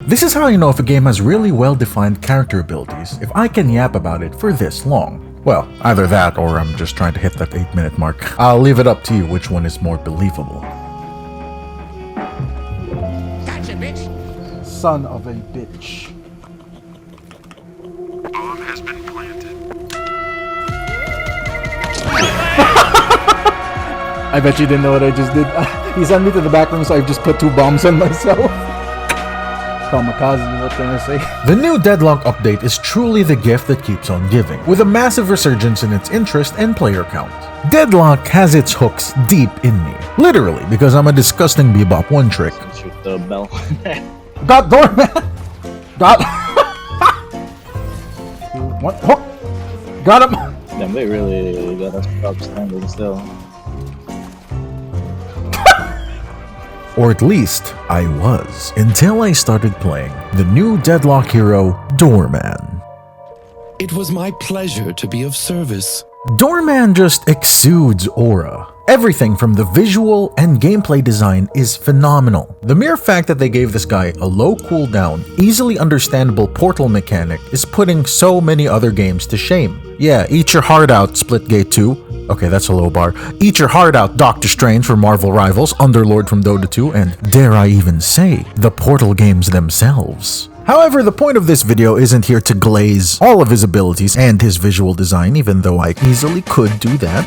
This is how you know if a game has really well-defined character abilities, if I can yap about it for this long. Well, either that or I'm just trying to hit that 8-minute mark. I'll leave it up to you which one is more believable. Gotcha, bitch. Son of a bitch. Bomb has been planted. I bet you didn't know what I just did. He sent me to the back room, so I've just put 2 bombs on myself. Kamikaze, what can I say? The new Deadlock update is truly the gift that keeps on giving, with a massive resurgence in its interest and player count. Deadlock has its hooks deep in me, literally, because I'm a disgusting bebop one-trick. Shoot the bell. Got Doorman! Got... What? Hook! Got him! Damn, they really got us up standing still. Or at least, I was, until I started playing the new Deadlock hero, Doorman. It was my pleasure to be of service. Doorman just exudes aura. Everything from the visual and gameplay design is phenomenal. The mere fact that they gave this guy a low cooldown, easily understandable portal mechanic is putting so many other games to shame. Yeah, eat your heart out, Splitgate 2. Okay, that's a low bar. Eat your heart out, Doctor Strange for Marvel rivals, Underlord from Dota 2, and dare I even say, the Portal games themselves. However, the point of this video isn't here to glaze all of his abilities and his visual design, even though I easily could do that.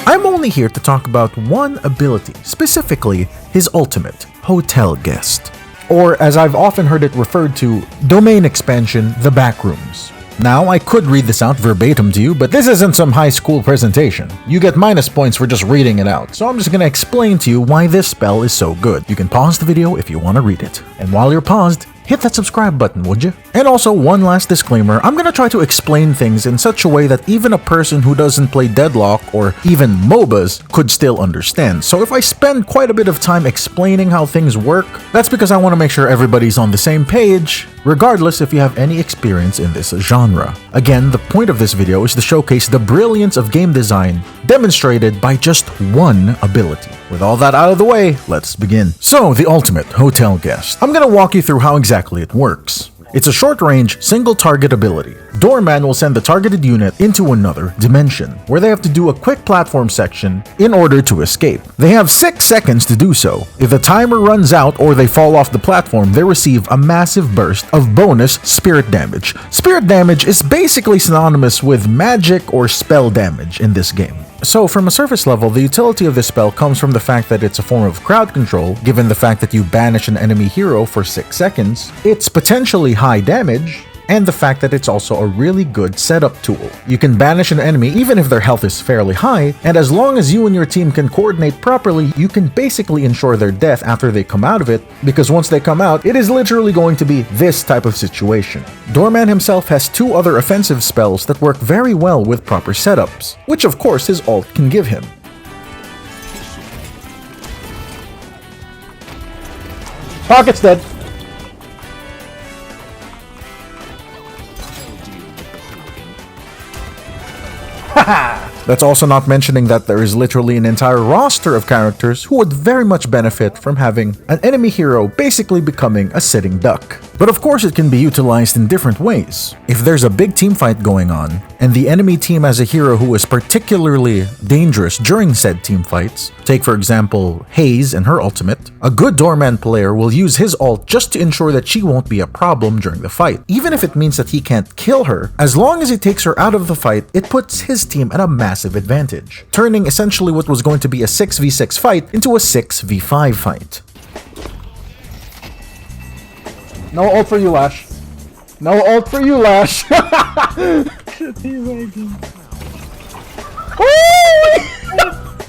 I'm only here to talk about one ability, specifically his ultimate, Hotel Guest. Or, as I've often heard it referred to, domain expansion, the Backrooms. Now, I could read this out verbatim to you, but this isn't some high school presentation. You get minus points for just reading it out, so I'm just gonna explain to you why this spell is so good. You can pause the video if you want to read it. And while you're paused, hit that subscribe button, would you? And also, one last disclaimer, I'm gonna try to explain things in such a way that even a person who doesn't play Deadlock or even MOBAs could still understand. So if I spend quite a bit of time explaining how things work, that's because I want to make sure everybody's on the same page, regardless if you have any experience in this genre. Again, the point of this video is to showcase the brilliance of game design demonstrated by just one ability. With all that out of the way, let's begin. So, the ultimate Hotel Guest. I'm gonna walk you through how exactly it works. It's a short-range, single-target ability. Doorman will send the targeted unit into another dimension, where they have to do a quick platform section in order to escape. They have 6 seconds to do so. If the timer runs out or they fall off the platform, they receive a massive burst of bonus spirit damage. Spirit damage is basically synonymous with magic or spell damage in this game. So, from a surface level, the utility of this spell comes from the fact that it's a form of crowd control, given the fact that you banish an enemy hero for 6 seconds, it's potentially high damage, and the fact that it's also a really good setup tool. You can banish an enemy even if their health is fairly high, and as long as you and your team can coordinate properly, you can basically ensure their death after they come out of it, because once they come out, it is literally going to be this type of situation. Doorman himself has 2 other offensive spells that work very well with proper setups, which of course his ult can give him. Pocket's dead. That's also not mentioning that there is literally an entire roster of characters who would very much benefit from having an enemy hero basically becoming a sitting duck. But of course it can be utilized in different ways. If there's a big team fight going on, and the enemy team has a hero who is particularly dangerous during said team fights, take for example Haze and her ultimate, a good Doorman player will use his ult just to ensure that she won't be a problem during the fight. Even if it means that he can't kill her, as long as he takes her out of the fight, it puts his team at a massive advantage, turning essentially what was going to be a 6v6 fight into a 6v5 fight. No ult for you, Lash. No ult for you, Lash.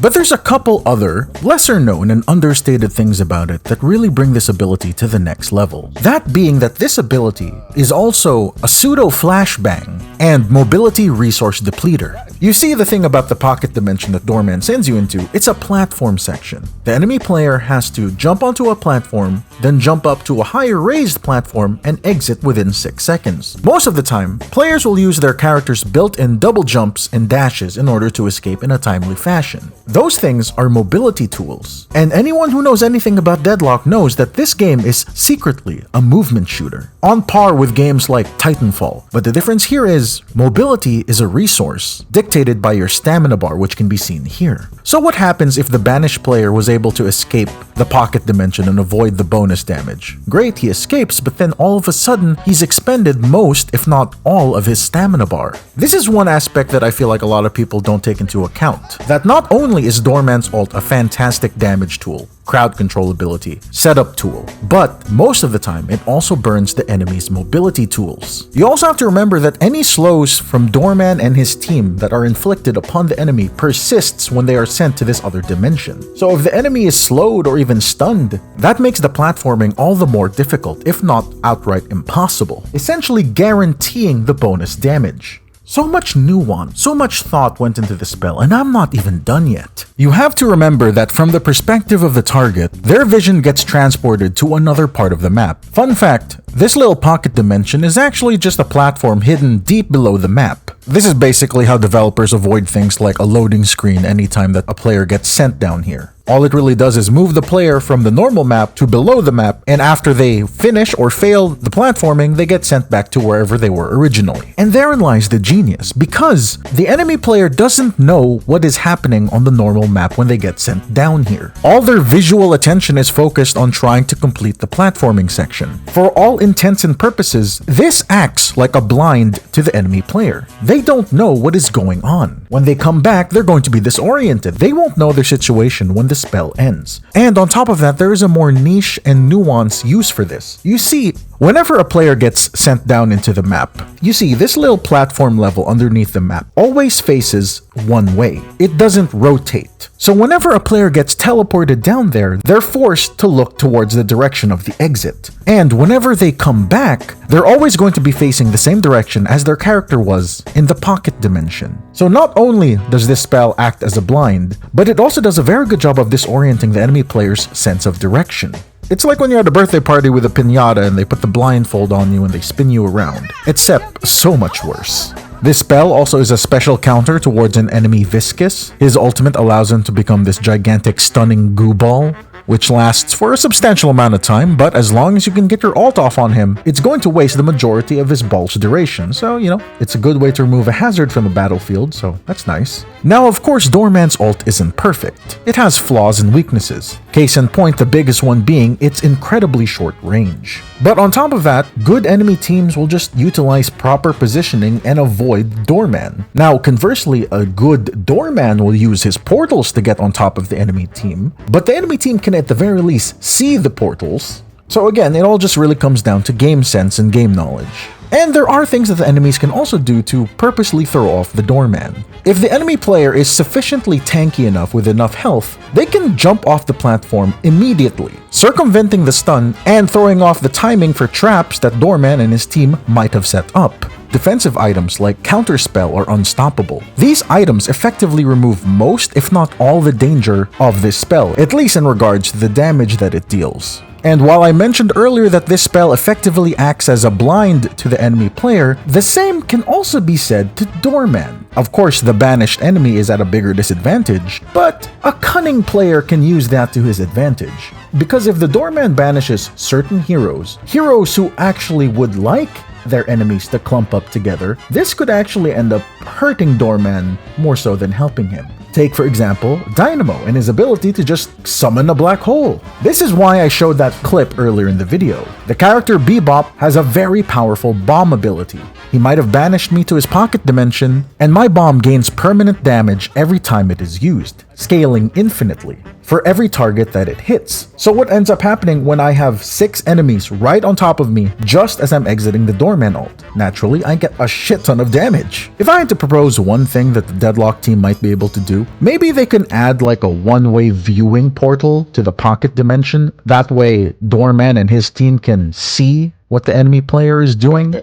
But there's a couple other, lesser known and understated things about it that really bring this ability to the next level. That being that this ability is also a pseudo flashbang and mobility resource depleter. You see, the thing about the pocket dimension that Doorman sends you into, it's a platform section. The enemy player has to jump onto a platform, then jump up to a higher raised platform and exit within 6 seconds. Most of the time, players will use their character's built-in double jumps and dashes in order to escape in a timely fashion. Those things are mobility tools, and anyone who knows anything about Deadlock knows that this game is secretly a movement shooter, on par with games like Titanfall. But the difference here is, mobility is a resource dictated by your stamina bar, which can be seen here. So what happens if the banished player was able to escape the pocket dimension and avoid the bonus damage? Great, he escapes, but then all of a sudden, he's expended most, if not all, of his stamina bar. This is one aspect that I feel like a lot of people don't take into account. That not only is Doorman's ult a fantastic damage tool, crowd control ability, setup tool, but most of the time it also burns the enemy's mobility tools. You also have to remember that any slows from Doorman and his team that are inflicted upon the enemy persists when they are sent to this other dimension. So if the enemy is slowed or even stunned, that makes the platforming all the more difficult, if not outright impossible, essentially guaranteeing the bonus damage. So much nuance, so much thought went into the spell, and I'm not even done yet. You have to remember that from the perspective of the target, their vision gets transported to another part of the map. Fun fact, this little pocket dimension is actually just a platform hidden deep below the map. This is basically how developers avoid things like a loading screen anytime that a player gets sent down here. All it really does is move the player from the normal map to below the map, and after they finish or fail the platforming, they get sent back to wherever they were originally. And therein lies the genius, because the enemy player doesn't know what is happening on the normal map when they get sent down here. All their visual attention is focused on trying to complete the platforming section. For all intents and purposes, this acts like a blind to the enemy player. They don't know what is going on. When they come back, they're going to be disoriented. They won't know their situation when the spell ends. And on top of that, there is a more niche and nuanced use for this. You see, whenever a player gets sent down into the map, you see this little platform level underneath the map always faces one way. It doesn't rotate. So whenever a player gets teleported down there, they're forced to look towards the direction of the exit. And whenever they come back, they're always going to be facing the same direction as their character was in the pocket dimension. So not only does this spell act as a blind, but it also does a very good job of disorienting the enemy player's sense of direction. It's like when you're at a birthday party with a piñata and they put the blindfold on you and they spin you around, except so much worse. This spell also is a special counter towards an enemy Viscous. His ultimate allows him to become this gigantic stunning goo ball, which lasts for a substantial amount of time, but as long as you can get your ult off on him, it's going to waste the majority of his ball's duration. So, it's a good way to remove a hazard from the battlefield, so that's nice. Now, of course, Doorman's ult isn't perfect. It has flaws and weaknesses. Case in point, the biggest one being its incredibly short range. But on top of that, good enemy teams will just utilize proper positioning and avoid Doorman. Now, conversely, a good Doorman will use his portals to get on top of the enemy team, but the enemy team can at the very least see the portals. So again, it all just really comes down to game sense and game knowledge. And there are things that the enemies can also do to purposely throw off the Doorman. If the enemy player is sufficiently tanky enough with enough health, they can jump off the platform immediately, circumventing the stun and throwing off the timing for traps that Doorman and his team might have set up. Defensive items like Counterspell are unstoppable. These items effectively remove most, if not all, the danger of this spell, at least in regards to the damage that it deals. And while I mentioned earlier that this spell effectively acts as a blind to the enemy player, the same can also be said to Doorman. Of course, the banished enemy is at a bigger disadvantage, but a cunning player can use that to his advantage. Because if the Doorman banishes certain heroes who actually would like their enemies to clump up together, this could actually end up hurting Doorman more so than helping him. Take, for example, Dynamo and his ability to just summon a black hole. This is why I showed that clip earlier in the video. The character Bebop has a very powerful bomb ability. He might have banished me to his pocket dimension, and my bomb gains permanent damage every time it is used. scaling infinitely for every target that it hits. So what ends up happening when I have 6 enemies right on top of me just as I'm exiting the Doorman ult? Naturally, I get a shit ton of damage. If I had to propose one thing that the Deadlock team might be able to do, maybe they can add like a one-way viewing portal to the pocket dimension. That way, Doorman and his team can see what the enemy player is doing.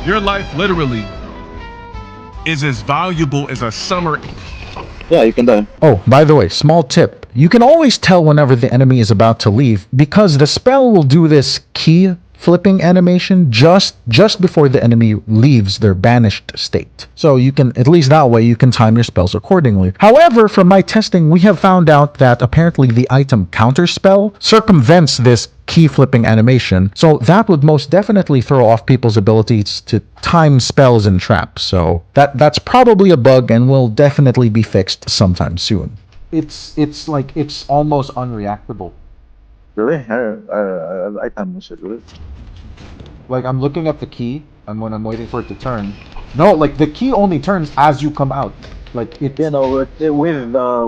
Your life literally is as valuable as a summer. Yeah, you can die. Oh, by the way, small tip. You can always tell whenever the enemy is about to leave because the spell will do this key flipping animation just before the enemy leaves their banished state. So you can, at least that way, you can time your spells accordingly. However, from my testing, we have found out that apparently the item counter spell circumvents this key flipping animation. So that would most definitely throw off people's abilities to time spells and traps. So that's probably a bug and will definitely be fixed sometime soon. It's like, it's almost unreactable. Really? I can shit with it. Like, I'm looking at the key, and when I'm waiting for it to turn... No, like, the key only turns as you come out. Like, it... You know,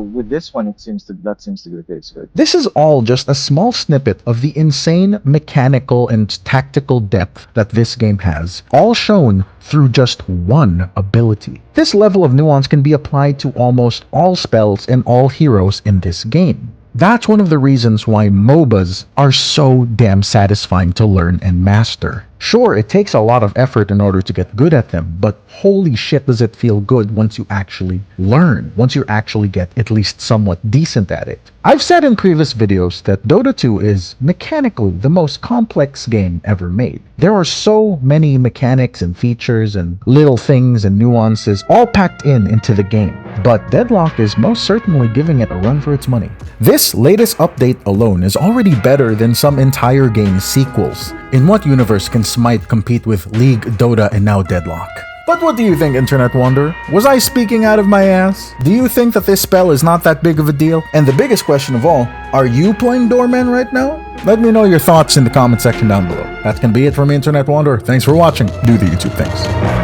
with this one, that seems to be the case. Right? This is all just a small snippet of the insane mechanical and tactical depth that this game has, all shown through just one ability. This level of nuance can be applied to almost all spells and all heroes in this game. That's one of the reasons why MOBAs are so damn satisfying to learn and master. Sure, it takes a lot of effort in order to get good at them, but holy shit does it feel good once you actually learn, once you actually get at least somewhat decent at it. I've said in previous videos that Dota 2 is mechanically the most complex game ever made. There are so many mechanics and features and little things and nuances all packed into the game, but Deadlock is most certainly giving it a run for its money. This latest update alone is already better than some entire game's sequels. In what universe can Smite compete with League, Dota, and now Deadlock? But what do you think, Internet Wanderer? Was I speaking out of my ass? Do you think that this spell is not that big of a deal? And the biggest question of all, are you playing Doorman right now? Let me know your thoughts in the comment section down below. That's gonna be it from me, Internet Wanderer. Thanks for watching. Do the YouTube things.